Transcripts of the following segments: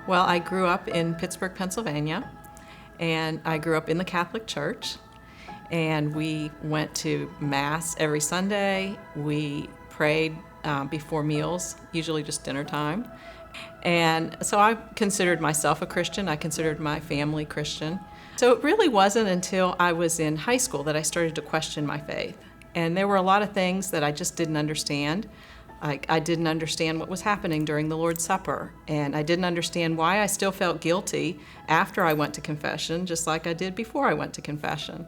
Well, I grew up in Pittsburgh, Pennsylvania, and I grew up in the Catholic Church. And we went to Mass every Sunday. We prayed before meals, usually just dinner time. And so I considered myself a Christian. I considered my family Christian. So it really wasn't until I was in high school that I started to question my faith. And there were a lot of things that I just didn't understand. I didn't understand what was happening during the Lord's Supper, and I didn't understand why I still felt guilty after I went to confession, just like I did before I went to confession.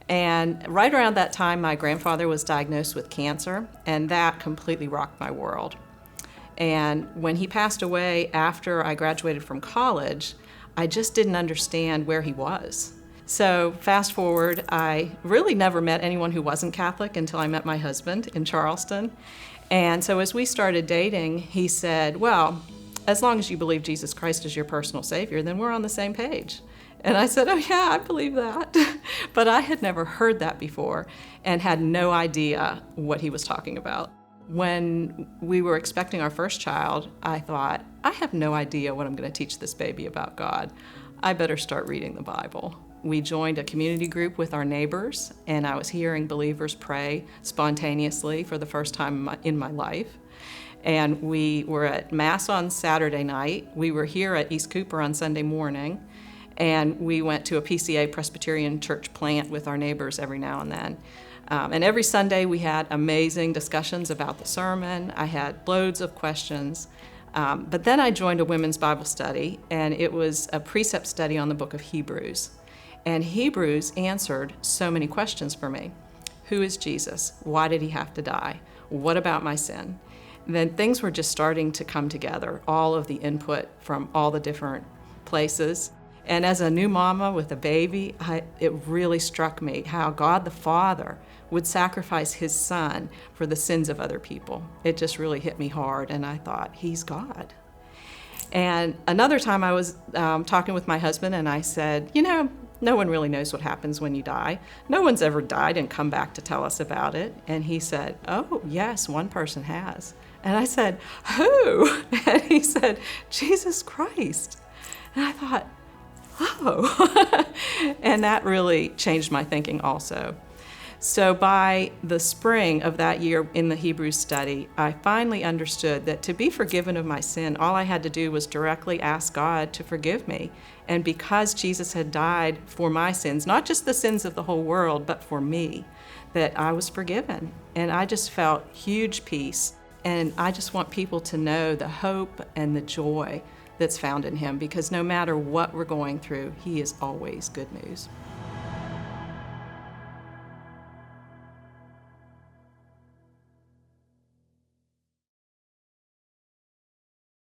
And right around that time, my grandfather was diagnosed with cancer, and that completely rocked my world. And when he passed away after I graduated from college, I just didn't understand where he was. So fast forward, I really never met anyone who wasn't Catholic until I met my husband in Charleston. And so as we started dating, he said, well, as long as you believe Jesus Christ is your personal Savior, then we're on the same page. And I said, oh yeah, I believe that. But I had never heard that before and had no idea what he was talking about. When we were expecting our first child, I thought, I have no idea what I'm going to teach this baby about God. I better start reading the Bible. We joined a community group with our neighbors, and I was hearing believers pray spontaneously for the first time in my life. And we were at Mass on Saturday night. We were here at East Cooper on Sunday morning, and we went to a PCA Presbyterian church plant with our neighbors every now and then. And every Sunday we had amazing discussions about the sermon. I had loads of questions. But then I joined a women's Bible study, and it was a precept study on the book of Hebrews. And Hebrews answered so many questions for me. Who is Jesus? Why did he have to die? What about my sin? And then things were just starting to come together, all of the input from all the different places. And as a new mama with a baby, it really struck me how God the Father would sacrifice his son for the sins of other people. It just really hit me hard, and I thought, he's God. And another time I was talking with my husband, and I said, no one really knows what happens when you die. No one's ever died and come back to tell us about it. And he said, oh, yes, one person has. And I said, who? And he said, Jesus Christ. And I thought, oh. And that really changed my thinking also. So by the spring of that year in the Hebrews study, I finally understood that to be forgiven of my sin, all I had to do was directly ask God to forgive me. And because Jesus had died for my sins, not just the sins of the whole world, but for me, that I was forgiven. And I just felt huge peace. And I just want people to know the hope and the joy that's found in him, because no matter what we're going through, he is always good news.